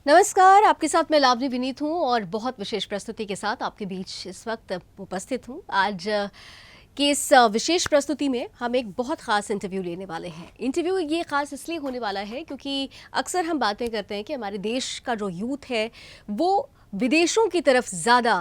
नमस्कार, आपके साथ मैं लावनी विनीत हूँ और बहुत विशेष प्रस्तुति के साथ आपके बीच इस वक्त उपस्थित हूँ। आज की इस विशेष प्रस्तुति में हम एक बहुत ख़ास इंटरव्यू लेने वाले हैं। इंटरव्यू ये ख़ास इसलिए होने वाला है क्योंकि अक्सर हम बातें करते हैं कि हमारे देश का जो यूथ है वो विदेशों की तरफ ज़्यादा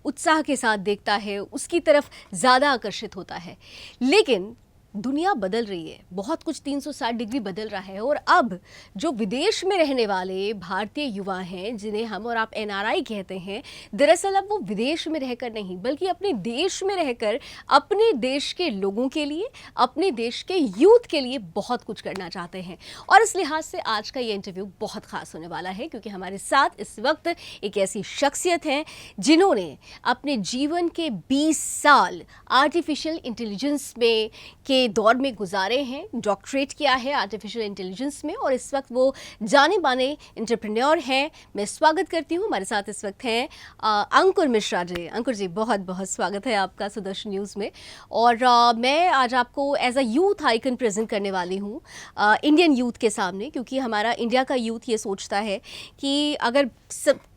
उत्साह के साथ देखता है, उसकी तरफ ज़्यादा आकर्षित होता है। लेकिन दुनिया बदल रही है, बहुत कुछ 360 डिग्री बदल रहा है और अब जो विदेश में रहने वाले भारतीय युवा हैं, जिन्हें हम और आप एनआरआई कहते हैं, दरअसल अब वो विदेश में रहकर नहीं बल्कि अपने देश में रहकर अपने देश के लोगों के लिए, अपने देश के यूथ के लिए बहुत कुछ करना चाहते हैं। और इस लिहाज से आज का ये इंटरव्यू बहुत खास होने वाला है क्योंकि हमारे साथ इस वक्त एक ऐसी शख्सियत है जिन्होंने अपने जीवन के 20 साल आर्टिफिशियल इंटेलिजेंस में के दौर में गुजारे हैं, डॉक्टरेट किया है आर्टिफिशियल इंटेलिजेंस में और इस वक्त वो जाने माने एंटरप्रेन्योर हैं। मैं स्वागत करती हूँ, हमारे साथ इस वक्त हैं अंकुर मिश्रा जी। अंकुर जी, बहुत बहुत स्वागत है आपका सुदर्शन न्यूज़ में। और मैं आज आपको as a youth icon present करने वाली हूँ इंडियन यूथ के सामने, क्योंकि हमारा इंडिया का यूथ ये सोचता है कि अगर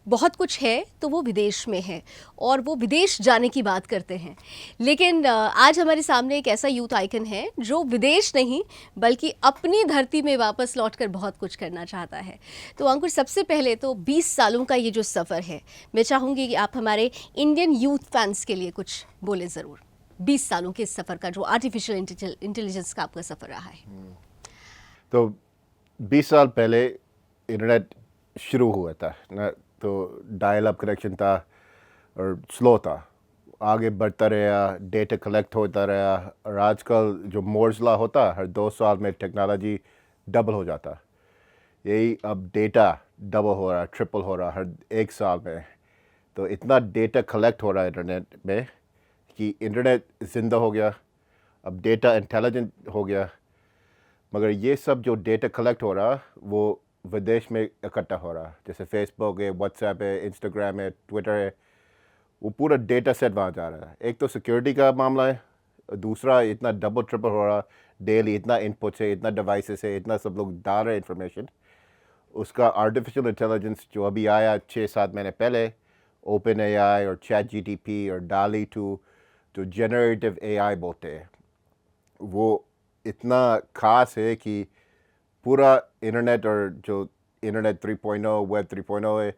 बहुत कुछ है तो वो विदेश में है और वो विदेश जाने की बात करते हैं। लेकिन आज हमारे सामने एक ऐसा यूथ आइकन है जो विदेश नहीं बल्कि अपनी धरती में वापस लौटकर बहुत कुछ करना चाहता है। तो अंकुर, सबसे पहले तो 20 सालों का ये जो सफ़र है, मैं चाहूँगी कि आप हमारे इंडियन यूथ फैंस के लिए कुछ बोलें ज़रूर। 20 सालों के इस सफ़र का, जो आर्टिफिशियल इंटेलिजेंस का आपका सफ़र रहा है। तो 20 साल पहले इंटरनेट शुरू हुआ था ना, तो डायल अप कनेक्शन था और स्लो था। आगे बढ़ता रहा, डेटा कलेक्ट होता रहा और आजकल जो मोर्स लॉ होता, हर 2 साल में टेक्नोलॉजी डबल हो जाता। यही अब डेटा डबल हो रहा, ट्रिपल हो रहा हर 1 साल में। तो इतना डेटा कलेक्ट हो रहा है इंटरनेट में कि इंटरनेट ज़िंदा हो गया, अब डेटा इंटेलिजेंट हो गया। मगर ये सब जो डेटा कलेक्ट हो रहा वो विदेश में इकट्ठा हो रहा, जैसे फेसबुक है, व्हाट्सएप है, इंस्टाग्राम है, ट्विटर है, वो पूरा डेटा सेट वहाँ जा रहा है। एक तो सिक्योरिटी का मामला है, दूसरा इतना डबल ट्रिपल हो रहा, डेली इतना इनपुट है, इतना डिवाइसेस है, इतना सब लोग डाल रहे इन्फॉर्मेशन। उसका आर्टिफिशियल इंटेलिजेंस जो अभी आया 6-7 महीने पहले, ओपन एआई और चैट जीटीपी और डाली 2, जो जनरेटिव एआई बोलते हैं, वो इतना ख़ास है कि पूरा इंटरनेट और जो इंटरनेट 3.0 वेब 3.0 है,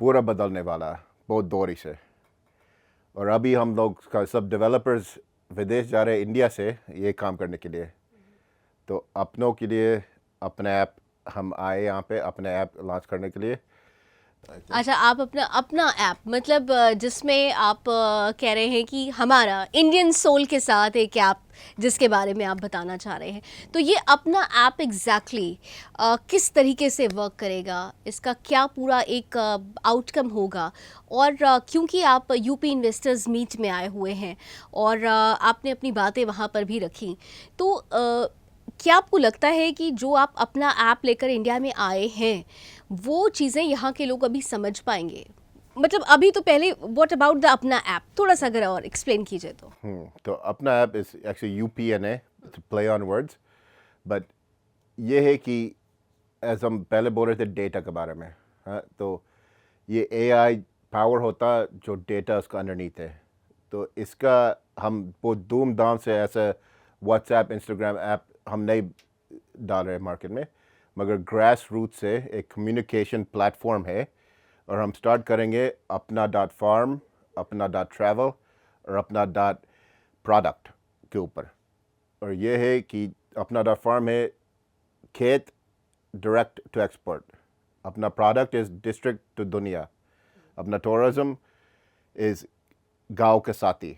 पूरा बदलने वाला है बहुत दोरी से। और अभी हम लोग का सब डेवलपर्स विदेश जा रहे हैं इंडिया से ये काम करने के लिए। तो अपनों के लिए अपने ऐप, हम आए यहाँ पे अपने ऐप लॉन्च करने के लिए। अच्छा, आप अपना अपना ऐप, मतलब जिसमें आप कह रहे हैं कि हमारा इंडियन सोल के साथ एक ऐप जिसके बारे में आप बताना चाह रहे हैं। तो ये अपना ऐप एग्जैक्टली किस तरीके से वर्क करेगा, इसका क्या पूरा एक आउटकम होगा? और क्योंकि आप यूपी इन्वेस्टर्स मीट में आए हुए हैं और आपने अपनी बातें वहाँ पर भी रखी, तो क्या आपको लगता है कि जो आप अपना ऐप लेकर इंडिया में आए हैं वो चीज़ें यहाँ के लोग अभी समझ पाएंगे? मतलब अभी तो पहले व्हाट अबाउट द अपना ऐप, थोड़ा सा अगर और एक्सप्लेन कीजिए तो। तो अपना app is actually UPNA, play on words. But ये है कि एज हम पहले बोल रहे थे डेटा के बारे में, हाँ, तो ये एआई पावर होता जो डेटा उसका अंडरनीथ है। तो इसका हम बहुत धूमधाम से ऐसा व्हाट्सएप, इंस्टाग्राम ऐप हम नहीं डाल रहे मार्केट में, मगर ग्रास रूट से एक कम्युनिकेशन प्लेटफॉर्म है और हम स्टार्ट करेंगे अपना डॉट फार्म, अपना डॉट ट्रैवल और अपना डॉट प्रोडक्ट के ऊपर। और ये है कि अपना डॉट फार्म है खेत डायरेक्ट टू एक्सपोर्ट, अपना प्रोडक्ट इज़ डिस्ट्रिक्ट टू दुनिया, अपना टूरिज्म इज़ गांव के साथी।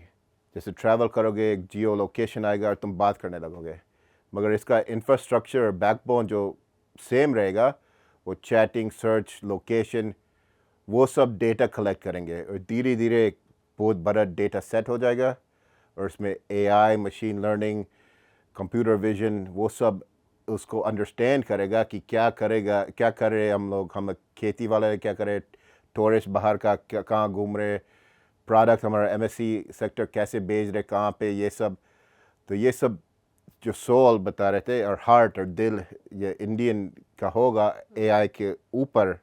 जैसे ट्रैवल करोगे, एक जियो लोकेशन आएगा और तुम बात करने लगोगे, मगर इसका इंफ्रास्ट्रक्चर और बैकबोन जो सेम रहेगा, वो चैटिंग, सर्च, लोकेशन, वो सब डेटा कलेक्ट करेंगे और धीरे धीरे एक बहुत बड़ा डेटा सेट हो जाएगा और उसमें AI, machine learning, computer vision, वो सब उसको अंडरस्टैंड करेगा कि क्या करेगा, क्या कर रहे हम लोग, खेती वाले क्या करे, टूरिस्ट बाहर का क्या कहाँ घूम रहे, प्रोडक्ट हमारा एमएससी सेक्टर कैसे बेच रहे, कहाँ पे, ये सब। तो ये सब जो सोल बता रहे थे और हार्ट और दिल ये इंडियन का होगा एआई के ऊपर,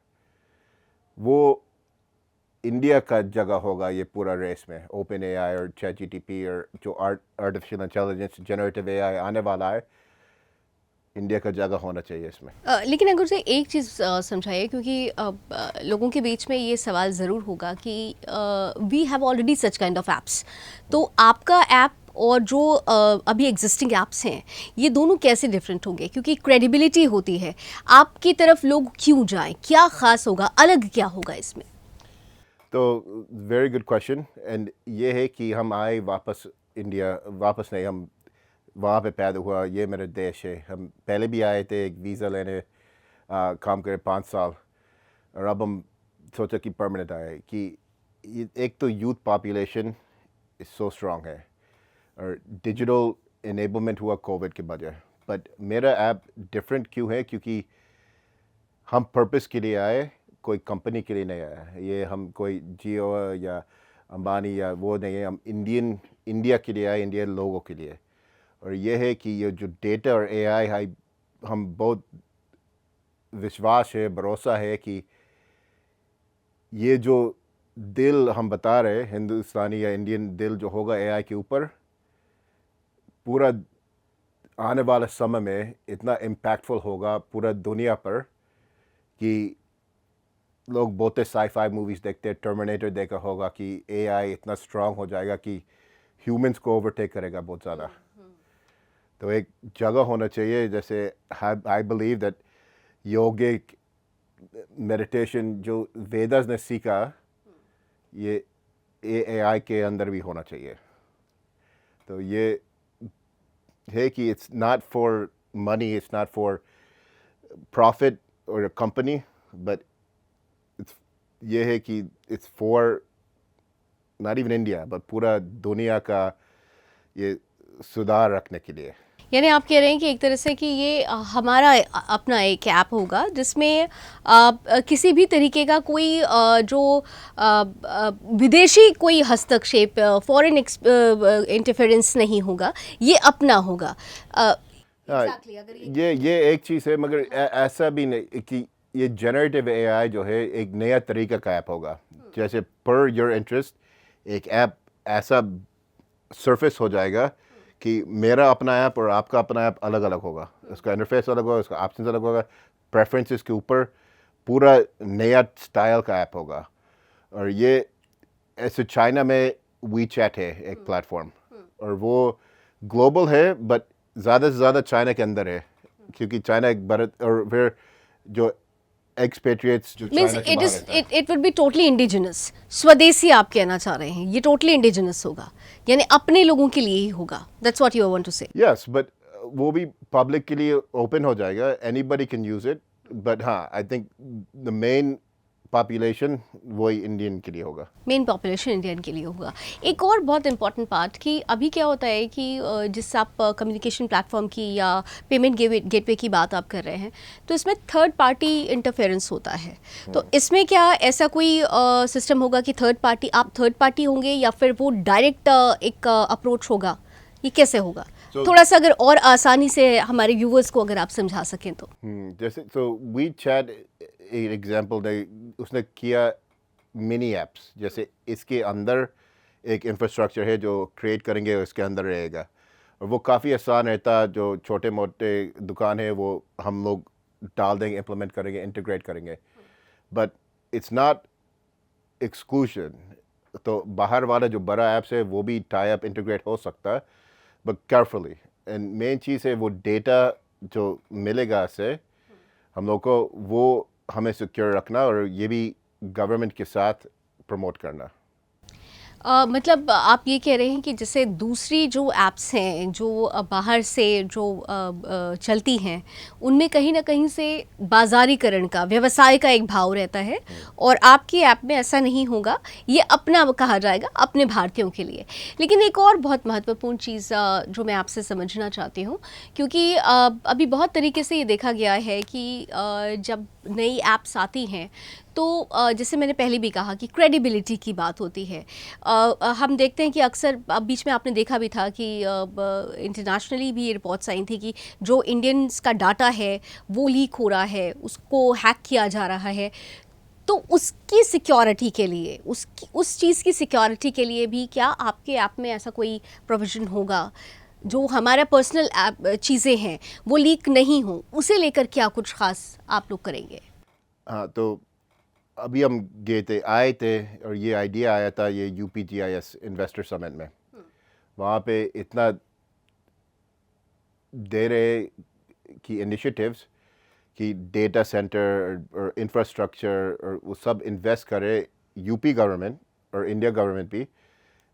वो इंडिया का जगह होगा ये पूरा रेस में। ओपन एआई और चैट जीटीपी और जो आर्टिफिशियल इंटेलिजेंस जनरेटिव एआई आने वाला है, इंडिया का जगह होना चाहिए इसमें। लेकिन अगर से एक चीज़ समझाइए, क्योंकि लोगों के बीच में ये सवाल ज़रूर होगा कि we have already such kind of apps, तो आपका ऐप और जो अभी एग्जिस्टिंग ऐप्स हैं ये दोनों कैसे डिफरेंट होंगे? क्योंकि क्रेडिबिलिटी होती है, आपकी तरफ लोग क्यों जाएं, क्या ख़ास होगा, अलग क्या होगा इसमें? तो वेरी गुड क्वेश्चन। एंड ये है कि हम आए वापस इंडिया, वापस नहीं, हम वहाँ पे पैदा हुआ, ये मेरा देश है। हम पहले भी आए थे एक वीज़ा लेने, काम करे 5 साल, और अब हम सोचा कि परमानेंट आए। कि एक तो youth population is so strong है और डिजिटल इनेबलमेंट हुआ कोविड के वजह। बट मेरा ऐप डिफरेंट क्यों है? क्योंकि हम पर्पस के लिए आए, कोई कंपनी के लिए नहीं आया। ये हम कोई जियो या अंबानी या वो नहीं है, हम इंडिया के लिए आए, इंडियन लोगों के लिए। और ये है कि ये जो डेटा और एआई है, हम बहुत विश्वास है, भरोसा है कि ये जो दिल हम बता रहे हिंदुस्तानी या इंडियन दिल जो होगा एआई के ऊपर, पूरा आने वाले समय में इतना इम्पैक्टफुल होगा पूरा दुनिया पर कि लोग बहुत साई-फाई मूवीज़ देखते हैं, टर्मिनेटर देखा होगा कि एआई इतना स्ट्रांग हो जाएगा कि ह्यूमंस को ओवरटेक करेगा बहुत ज़्यादा। तो एक जगह होना चाहिए, जैसे I believe that yogic meditation जो वेदास ने सीखा, ये एआई के अंदर भी होना चाहिए। तो ये है कि it's not for money, it's not for profit और कंपनी, बट ये है कि it's for not even India but पूरा दुनिया का ये सुधार रखने के लिए। यानी आप कह रहे हैं कि एक तरह से कि ये हमारा अपना एक ऐप होगा जिसमें किसी भी तरीके का कोई जो विदेशी कोई हस्तक्षेप, फॉरेन इंटरफेरेंस नहीं होगा, ये अपना होगा। Exactly, अगर ये एक चीज़ है, मगर ऐसा भी नहीं कि ये जनरेटिव एआई जो है एक नया तरीका का ऐप होगा। जैसे पर योर इंटरेस्ट एक ऐप ऐसा सरफेस हो जाएगा कि मेरा अपना ऐप और आपका अपना ऐप अलग अलग होगा, उसका इंटरफेस अलग होगा, उसका ऑप्शंस अलग होगा, प्रेफरेंसेस के ऊपर पूरा नया स्टाइल का ऐप होगा। और ये ऐसे चाइना में वी चैट है एक प्लेटफॉर्म, और वो ग्लोबल है बट ज़्यादा से ज़्यादा चाइना के अंदर है, क्योंकि चाइना एक भारत, और फिर जो एक्सपेट्रिएट्स जो मीन्स चाइना के बाहर रहता है। It would be totally indigenous, स्वदेशी आप कहना चाह रहे हैं, ये टोटली इंडिजिनस होगा, यानी अपने लोगों के लिए ही होगा। That's what you want to say. Yes, but वो भी पब्लिक के लिए ओपन हो जाएगा, anybody can use it. But हाँ, I think the main population वही इंडियन के लिए होगा, मेन पॉपुलेशन इंडियन के लिए होगा। एक और बहुत इंपॉर्टेंट पार्ट कि अभी क्या होता है कि जिस आप कम्युनिकेशन प्लेटफॉर्म की या पेमेंट गेटवे की बात आप कर रहे हैं, तो इसमें थर्ड पार्टी इंटरफेरेंस होता है। तो इसमें क्या ऐसा कोई सिस्टम होगा कि आप थर्ड पार्टी होंगे या फिर वो डायरेक्ट एक अप्रोच होगा, ये कैसे होगा? थोड़ा सा अगर और आसानी से हमारे व्यूवर्स को अगर आप समझा सकें तो। जैसे तो वी चैट एक एग्जांपल उसने किया मिनी ऐप्स, जैसे इसके अंदर एक इंफ्रास्ट्रक्चर है जो क्रिएट करेंगे, इसके अंदर रहेगा, और वो काफ़ी आसान रहता। जो छोटे मोटे दुकान है वो हम लोग डाल देंगे, इम्प्लीमेंट करेंगे, इंटीग्रेट करेंगे, बट इट्स नॉट एक्सक्लूशन। तो बाहर वाला जो बड़ा ऐप्स है वो भी टाई अप इंटीग्रेट हो सकता है, बट केयरफुली। एंड मेन चीज़ है वो डेटा जो मिलेगा इससे हम लोग को, वो हमें सिक्योर रखना, और ये भी गवर्नमेंट के साथ प्रमोट करना। मतलब आप ये कह रहे हैं कि जैसे दूसरी जो ऐप्स हैं जो बाहर से जो चलती हैं, उनमें कहीं ना कहीं से बाजारीकरण का, व्यवसाय का एक भाव रहता है, और आपकी ऐप में ऐसा नहीं होगा, ये अपना कहा जाएगा, अपने भारतीयों के लिए। लेकिन एक और बहुत महत्वपूर्ण चीज़ जो मैं आपसे समझना चाहती हूँ, क्योंकि अभी बहुत तरीके से ये देखा गया है कि जब नई ऐप्स आती हैं तो जैसे मैंने पहले भी कहा कि क्रेडिबिलिटी की बात होती है। हम देखते हैं कि अक्सर अब बीच में आपने देखा भी था कि इंटरनेशनली भी ये रिपोर्ट्स आई थी कि जो इंडियंस का डाटा है वो लीक हो रहा है, उसको हैक किया जा रहा है। तो उसकी सिक्योरिटी के लिए, उस चीज़ की सिक्योरिटी के लिए भी क्या आपके ऐप में ऐसा कोई प्रोविज़न होगा जो हमारा पर्सनल चीज़ें हैं वो लीक नहीं हो, उसे लेकर क्या कुछ ख़ास आप लोग करेंगे? हाँ, तो अभी हम आए थे और ये आइडिया आया था ये UPGIS इन्वेस्टर समिट में। वहाँ पे इतना दे रहे कि इनिशिएटिव्स कि डेटा सेंटर और इंफ्रास्ट्रक्चर और वो सब इन्वेस्ट करे यूपी गवर्नमेंट और इंडिया गवर्नमेंट भी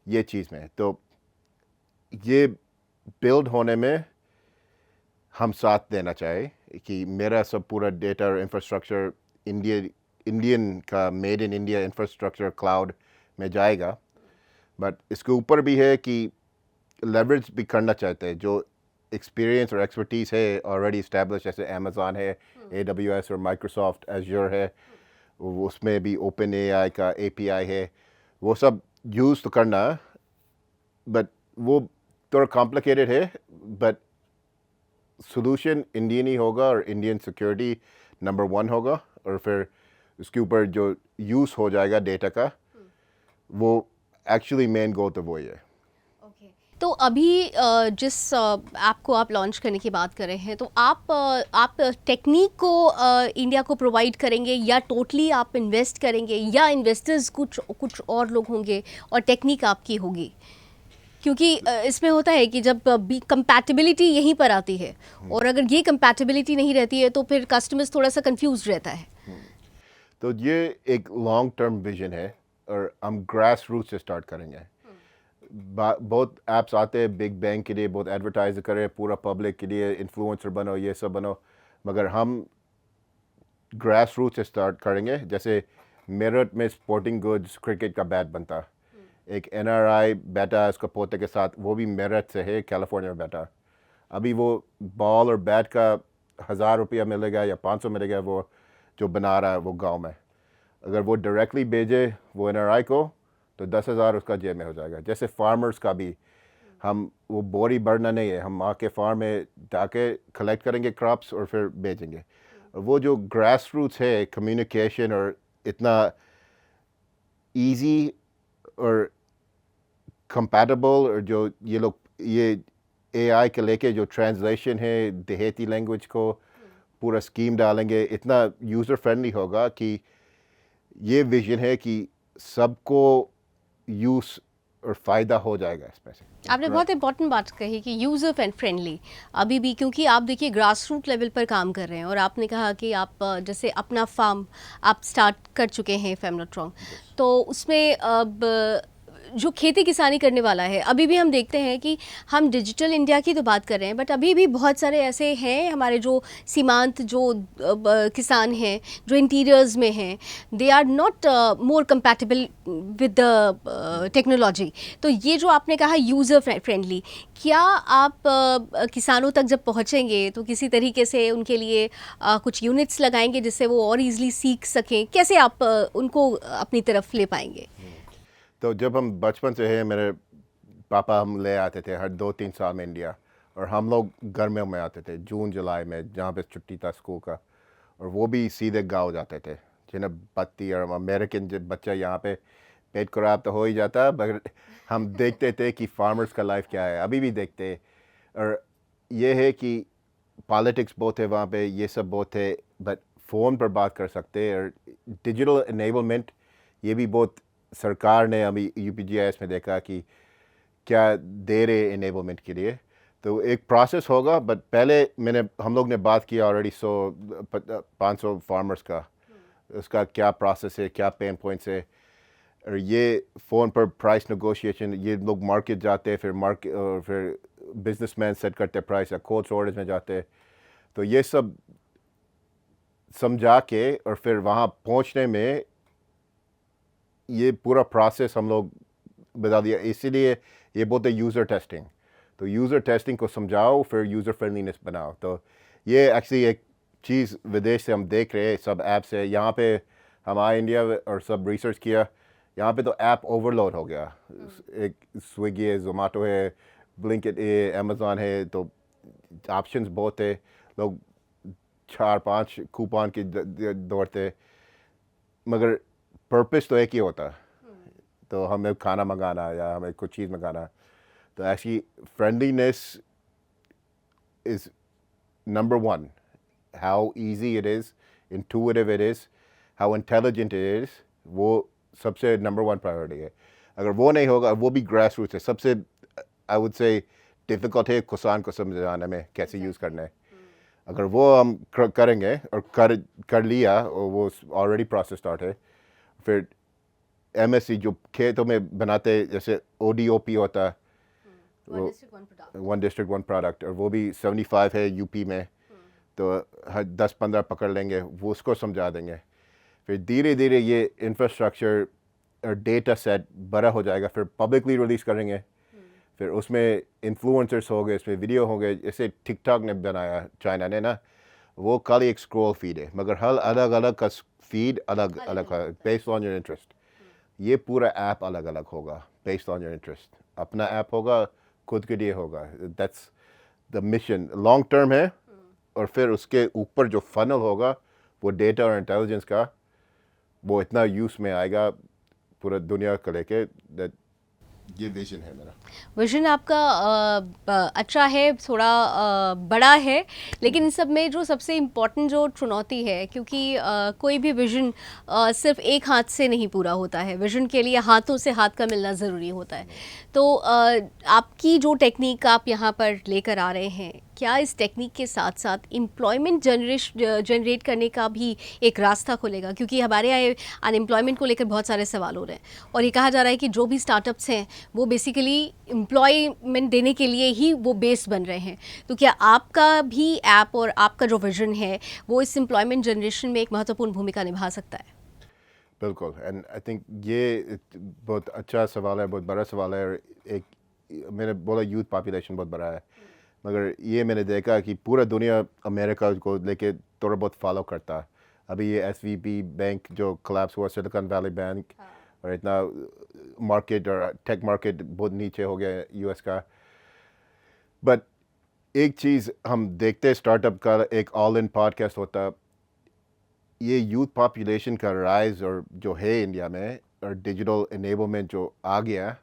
ये चीज़ में। तो ये बिल्ड होने में हम साथ देना चाहिए कि मेरा सब पूरा डेटा और इंफ्रास्ट्रक्चर इंडियन का made in India infrastructure cloud में जाएगा। बट इसके ऊपर भी है कि लेवरेज भी करना चाहते हैं जो एक्सपीरियंस और एक्सपर्टीज़ है ऑलरेडी इस्टेब्लिश, जैसे अमेज़ॉन है, AWS और माइक्रोसॉफ्ट एज़्योर है, उसमें भी ओपन AI का API है, वो सब यूज़ तो करना। बट वो थोड़ा कॉम्प्लिकेटेड है, बट सोल्यूशन इंडियन ही होगा और इंडियन सिक्योरिटी नंबर 1 होगा। और फिर उसके ऊपर जो यूज़ हो जाएगा डेटा का, वो एक्चुअली मेन गोल तो वही है। तो अभी जिस ऐप को आप लॉन्च करने की बात कर रहे हैं, तो आप टेक्निक को इंडिया को प्रोवाइड करेंगे या टोटली आप इन्वेस्ट करेंगे, या इन्वेस्टर्स कुछ और लोग होंगे और टेक्निक आपकी होगी? क्योंकि इसमें होता है कि जब कंपैटिबिलिटी यहीं पर आती है, और अगर ये कंपैटिबिलिटी नहीं रहती है तो फिर कस्टमर्स थोड़ा सा कंफ्यूज रहता है। तो ये एक लॉन्ग टर्म विजन है और हम ग्रास रूट से स्टार्ट करेंगे। बहुत ऐप्स आते हैं बिग बैंग के लिए, बहुत एडवर्टाइज करें पूरा पब्लिक के लिए, इन्फ्लुएंसर बनो, ये सब बनो, मगर हम ग्रास रूट से स्टार्ट करेंगे। जैसे मेरठ में स्पोर्टिंग गुड्स क्रिकेट का बैट बनता, एक NRI बैठा है उसका पोते के साथ, वो भी मेरठ से है, कैलिफोर्निया में बैठा। अभी वो बॉल और बैट का 1000 रुपया मिलेगा या 500 मिलेगा, वो जो बना रहा है वो गांव में। अगर वो डायरेक्टली भेजे वो NRI को तो 10,000 उसका जेब में हो जाएगा। जैसे फार्मर्स का भी हम वो बोरी भरना नहीं है, हम आके फार्म में जाके कलेक्ट करेंगे क्रॉप्स और फिर बेचेंगे। और वो जो ग्रास रूट्स है कम्युनिकेशन और इतना इजी और कंपैटिबल, और जो ये लोग ये AI के लेके जो ट्रांसलेशन है देहाती लैंग्वेज को पूरा स्कीम डालेंगे, इतना यूज़र फ्रेंडली होगा कि ये विजन है कि सबको यूज़ और फ़ायदा हो जाएगा इसमें से। आपने बहुत इंपॉर्टेंट बात कही कि यूज़र फ्रेंडली अभी भी, क्योंकि आप देखिए ग्रास रूट लेवल पर काम कर रहे हैं, और आपने कहा कि आप जैसे अपना फार्म आप स्टार्ट कर चुके हैं, if I am not wrong, तो उसमें अब जो खेती किसानी करने वाला है, अभी भी हम देखते हैं कि हम डिजिटल इंडिया की तो बात कर रहे हैं, बट अभी भी बहुत सारे ऐसे हैं हमारे जो सीमांत जो किसान हैं जो इंटीरियर्स में हैं, they are not more compatible with the technology. तो ये जो आपने कहा यूज़र फ्रेंडली, क्या आप किसानों तक जब पहुंचेंगे तो किसी तरीके से उनके लिए कुछ यूनिट्स लगाएंगे जिससे वो और इजीली सीख सकें? कैसे आप उनको अपनी तरफ ले पाएंगे? तो जब हम बचपन से हैं, मेरे पापा हम ले आते थे हर 2-3 साल में इंडिया, और हम लोग गर्मियों में आते थे, जून जुलाई में, जहाँ पे छुट्टी था स्कूल का, और वो भी सीधे गाँव जाते थे जिन्हें बत्ती। और अमेरिकन जब बच्चा यहाँ पे पेट खराब तो हो ही जाता, मगर हम देखते थे कि फार्मर्स का लाइफ क्या है, अभी भी देखते। और ये है कि पॉलिटिक्स बहुत है वहाँ पे, ये सब बहुत है, बट फ़ोन पर बात कर सकते। और डिजिटल इनेबलमेंट ये भी बहुत सरकार ने अभी UPGIS में देखा कि क्या दे रहे इनेबलमेंट के लिए। तो एक प्रोसेस होगा, बट पहले हम लोग ने बात किया ऑलरेडी 500 फार्मर्स का, उसका क्या प्रोसेस है, क्या पेन पॉइंट्स है। और ये फ़ोन पर प्राइस नेगोशिएशन, ये लोग मार्केट जाते हैं, फिर बिजनेसमैन सेट करते प्राइस, या कोल्ड स्टोरेज में जाते। तो ये सब समझा के और फिर वहाँ पहुँचने में ये पूरा प्रोसेस हम लोग बता दिया। इसीलिए ये बोलते यूज़र टेस्टिंग। तो यूज़र टेस्टिंग को समझाओ, फिर यूज़र फ्रेंडलीनेस बनाओ। तो ये एक्चुअली एक चीज़ विदेश से हम देख रहे हैं सब ऐप से, यहाँ पे हम आए इंडिया और सब रिसर्च किया, यहाँ पे तो ऐप ओवरलोड हो गया। एक स्विगी है, जोमेटो है, ब्लिंकिट है, अमेज़ॉन है, तो ऑप्शंस बहुत है। लोग 4-5 कूपन के दौड़ते, मगर पर्पस तो एक ही होता, तो हमें खाना मंगाना या हमें कुछ चीज़ मंगाना। तो actually friendliness is number one. How easy it is, intuitive it is, how intelligent it is, वो सबसे नंबर वन प्रायोरिटी है। अगर वो नहीं होगा, वो भी ग्रास रूट है, सबसे आई वुड से डिफ़िकल्ट है किसान को समझाने में कैसे यूज़ करना है। अगर वो हम करेंगे और कर लिया और वो ऑलरेडी प्रोसेस स्टार्ट है, फिर एमएससी जो खेतों में बनाते, जैसे ओडीओपी होता है, वन डिस्ट्रिक्ट वन प्रोडक्ट, और वो भी 75 है यूपी में, तो हर 10-15 पकड़ लेंगे, वो उसको समझा देंगे। फिर धीरे धीरे ये इंफ्रास्ट्रक्चर और डेटा सेट बड़ा हो जाएगा, फिर पब्लिकली रिलीज़ करेंगे। फिर उसमें इन्फ्लुएंसर्स हो गए, इसमें वीडियो हो गए, जैसे टिकटॉक ने बनाया चाइना ने ना, वो खाली एक स्क्रॉल फीड है, मगर हर अलग अलग का फीड अलग अलग है बेस्ड ऑन योर इंटरेस्ट। ये पूरा ऐप अलग अलग होगा बेस्ड ऑन योर इंटरेस्ट, अपना ऐप होगा, खुद के लिए होगा। That's the mission, long term है। और फिर उसके ऊपर जो फनल होगा वो डेटा और इंटेलिजेंस का, वो इतना यूज़ में आएगा पूरा दुनिया को लेके। दैट ये विजन है मेरा। विजन आपका अच्छा है, थोड़ा बड़ा है, लेकिन इन सब में जो सबसे इम्पोर्टेंट जो चुनौती है, क्योंकि कोई भी विजन सिर्फ एक हाथ से नहीं पूरा होता है, विजन के लिए हाथों से हाथ का मिलना ज़रूरी होता है। तो आपकी जो टेक्निक आप यहाँ पर लेकर आ रहे हैं, क्या इस टेक्निक के साथ साथ एम्प्लॉयमेंट जनरेट करने का भी एक रास्ता खुलेगा? क्योंकि हमारे यहाँ अनएम्प्लॉयमेंट को लेकर बहुत सारे सवाल हो रहे हैं, और ये कहा जा रहा है कि जो भी स्टार्टअप्स हैं वो बेसिकली एम्प्लॉयमेंट देने के लिए ही वो बेस बन रहे हैं। तो क्या आपका भी ऐप और आपका जो विजन है वो इस एम्प्लॉयमेंट जनरेशन में एक महत्वपूर्ण भूमिका निभा सकता है? बिल्कुल, एंड आई थिंक ये बहुत अच्छा सवाल है, बहुत बड़ा सवाल है। और एक मैंने बोला यूथ पॉपुलेशन बहुत बड़ा है, मगर ये मैंने देखा कि पूरा दुनिया अमेरिका को लेके थोड़ा बहुत फॉलो करता है। अभी ये एसवीबी बैंक जो कोलैप्स हुआ, सिलिकॉन वैली बैंक, और इतना मार्केट और टेक मार्केट बहुत नीचे हो गया यूएस का। बट एक चीज़ हम देखते हैं, स्टार्टअप का एक ऑल इन पॉडकास्ट होता, ये यूथ पॉपुलेशन का राइज और जो है इंडिया में, और डिजिटल इनेबलमेंट जो आ गया,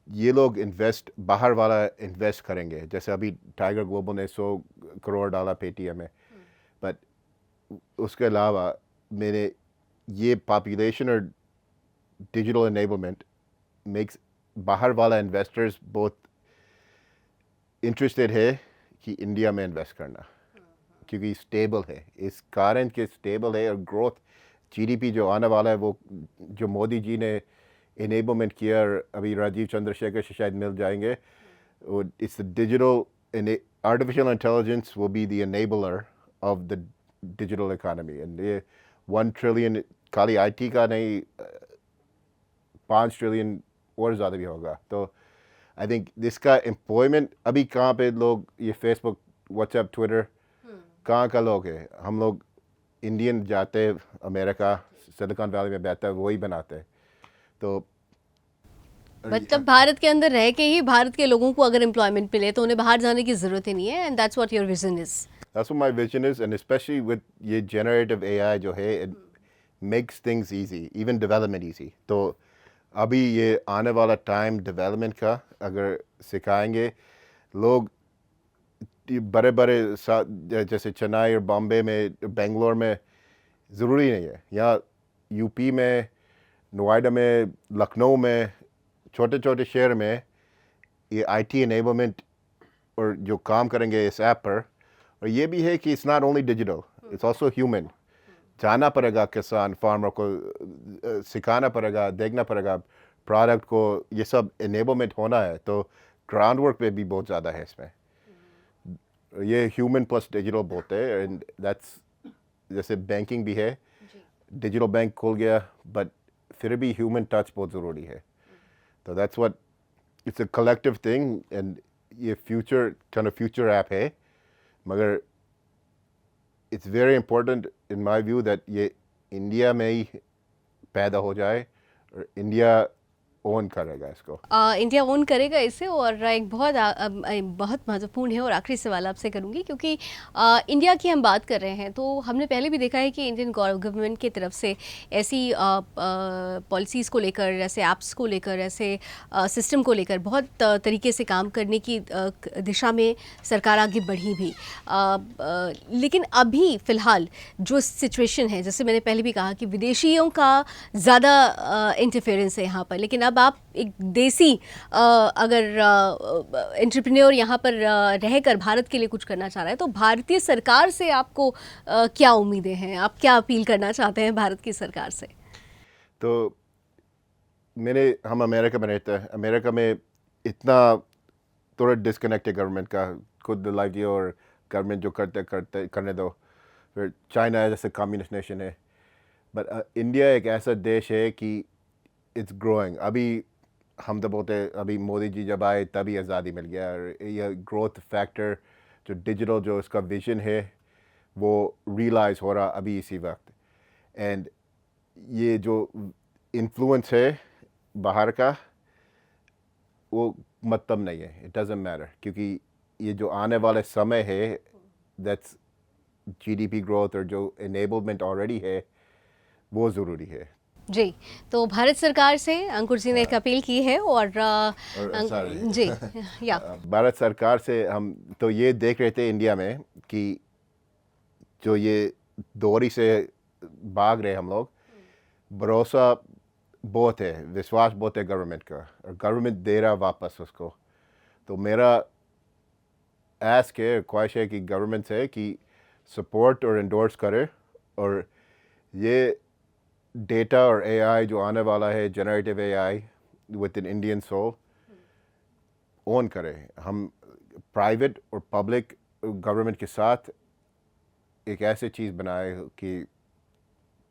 ये लोग इन्वेस्ट, बाहर वाला इन्वेस्ट करेंगे। जैसे अभी टाइगर ग्लोबल ने 100 करोड़ डाला पेटीएम में, बट उसके अलावा मैंने ये पॉपुलेशन और डिजिटल इनेबलमेंट मेक्स बाहर वाला इन्वेस्टर्स बहुत इंटरेस्टेड है कि इंडिया में इन्वेस्ट करना, क्योंकि स्टेबल है, इस कारण के स्टेबल है। और ग्रोथ जीडीपी जो आने वाला है, वो जो मोदी जी ने इनेबलमेंट किया, और अभी राजीव चंद्रशेखर से शायद मिल जाएंगे, it's digital artificial intelligence will be the enabler of the digital economy, and ये 1 ट्रिलियन खाली आईटी का नहीं, 5 ट्रिलियन और ज़्यादा भी होगा। तो आई थिंक इसका एम्प्लॉयमेंट अभी कहाँ पे लोग, ये फेसबुक, व्हाट्सएप, ट्विटर, कहाँ का लोग है? हम लोग इंडियन जाते अमेरिका, सिलिकॉन वैली में बैठता है, वही बनाते हैं। तो मतलब भारत के अंदर रह के ही भारत के लोगों को अगर एम्प्लॉयमेंट मिले तो उन्हें बाहर जाने की ज़रूरत ही नहीं है, and that's what your vision is. That's what my vision is, and especially with ये generative AI जो है, it makes things easy, even development easy. तो अभी ये आने वाला टाइम डेवलपमेंट का अगर सिखाएंगे लोग, बड़े बड़े जैसे चेन्नई और बॉम्बे में, बेंगलोर में, ज़रूरी नहीं है, यहाँ यूपी में, नोएडा में, लखनऊ में, छोटे छोटे शहर में ये आईटी इनेबलमेंट और जो काम करेंगे इस ऐप पर। और ये भी है कि it's not only digital, it's also human. जाना पड़ेगा किसान फार्मर को, सिखाना पड़ेगा, देखना पड़ेगा प्रोडक्ट को, ये सब इनेबलमेंट होना है। तो ग्राउंड वर्क पे भी बहुत ज़्यादा है इसमें। ये ह्यूमन प्लस डिजिटल बोलते हैं, एंड दैट्स, जैसे बैंकिंग भी है, डिजिटल बैंक खुल गया, बट फिर भी ह्यूमन टच बहुत ज़रूरी है। तो that's what, it's a collective thing, and ये फ्यूचर फ्यूचर ऐप है, मगर it's very important in my view that ये इंडिया में ही पैदा हो जाए और इंडिया ओन करेगा इसको। इंडिया ओन करेगा इसे। और एक बहुत महत्वपूर्ण है और आखिरी सवाल आपसे करूंगी, क्योंकि इंडिया की हम बात कर रहे हैं तो हमने पहले भी देखा है कि इंडियन गवर्नमेंट की तरफ से ऐसी पॉलिसीज़ को लेकर, ऐसे ऐप्स को लेकर, ऐसे सिस्टम को लेकर बहुत तरीके से काम करने की दिशा में सरकार आगे बढ़ी भी। लेकिन अभी फ़िलहाल जो सिचुएशन है, जैसे मैंने पहले भी कहा कि विदेशियों का ज़्यादा इंटरफेरेंस है यहाँ पर, लेकिन अब आप एक देसी अगर एंटरप्रेन्योर यहाँ पर रहकर भारत के लिए कुछ करना चाह रहा है तो भारतीय सरकार से आपको क्या उम्मीदें हैं? आप क्या अपील करना चाहते हैं भारत की सरकार से? तो हम अमेरिका में रहते हैं। अमेरिका में इतना थोड़ा डिस्कनेक्ट है गवर्नमेंट का, खुद लाइफ जियो और गवर्नमेंट जो करने दो। फिर चाइना जैसे कम्युनिस्ट नेशन है, बट इंडिया एक ऐसा देश है कि इट्स ग्रोइंग। अभी हम तो बोलते हैं अभी मोदी जी जब आए तभी आज़ादी मिल गया, और यह ग्रोथ फैक्टर जो डिजिटल जो इसका विजन है वो रियलाइज़ हो रहा अभी इसी वक्त। एंड ये जो इन्फ्लुएंस है बाहर का वो मतलब नहीं है, इट डजंट मैटर, क्योंकि ये जो आने वाले समय है दैट्स जीडीपी ग्रोथ और जो इनेबलमेंट ऑलरेडी है वो ज़रूरी है। जी, तो भारत सरकार से अंकुर जी ने एक अपील की है और जी या भारत सरकार से हम तो ये देख रहे थे इंडिया में कि जो ये दोहरी से भाग रहे हम लोग, भरोसा बहुत है, विश्वास बहुत है गवर्नमेंट का, और गवर्नमेंट दे रहा वापस उसको। तो मेरा आस्क है, ख्वाहिश है कि गवर्नमेंट से कि सपोर्ट और एंडोर्स करे, और ये डेटा और एआई जो आने वाला है, generative AI with in Indian soul, own करे। हम प्राइवेट और पब्लिक गवर्नमेंट के साथ एक ऐसी चीज़ बनाए कि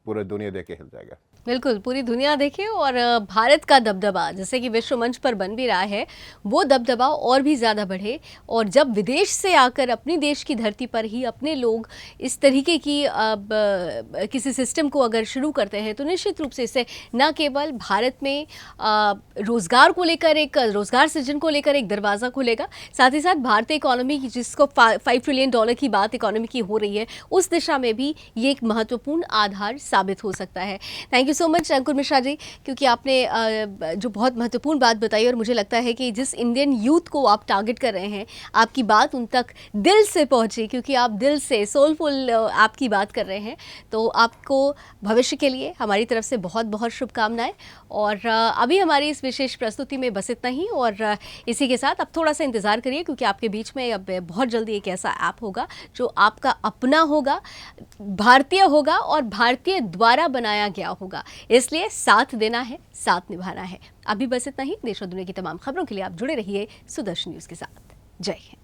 पूरा दुनिया देख के हिल जाएगा। बिल्कुल, पूरी दुनिया देखे और भारत का दबदबा जैसे कि विश्व मंच पर बन भी रहा है, वो दबदबा और भी ज़्यादा बढ़े। और जब विदेश से आकर अपनी देश की धरती पर ही अपने लोग इस तरीके की किसी सिस्टम को अगर शुरू करते हैं तो निश्चित रूप से इससे न केवल भारत में रोज़गार को लेकर, एक रोज़गार सृजन को लेकर एक दरवाज़ा खुलेगा, साथ ही साथ भारतीय इकोनॉमी की, जिसको $5 ट्रिलियन की बात इकोनॉमी की हो रही है, उस दिशा में भी ये एक महत्वपूर्ण आधार साबित हो सकता है। थैंक यू सो मच अंकुर मिश्रा जी, क्योंकि आपने जो बहुत महत्वपूर्ण बात बताई, और मुझे लगता है कि जिस इंडियन यूथ को आप टारगेट कर रहे हैं, आपकी बात उन तक दिल से पहुंची, क्योंकि आप दिल से सोलफुल आपकी बात कर रहे हैं। तो आपको भविष्य के लिए हमारी तरफ से बहुत बहुत शुभकामनाएं। और अभी हमारी इस विशेष प्रस्तुति में बस इतना ही, और इसी के साथ अब थोड़ा सा इंतज़ार करिए, क्योंकि आपके बीच में अब बहुत जल्दी एक ऐसा ऐप होगा जो आपका अपना होगा, भारतीय होगा और भारतीय द्वारा बनाया गया होगा। इसलिए साथ देना है, साथ निभाना है। अभी बस इतना ही। देश और दुनिया की तमाम खबरों के लिए आप जुड़े रहिए सुदर्शन न्यूज़ के साथ। जय हिंद।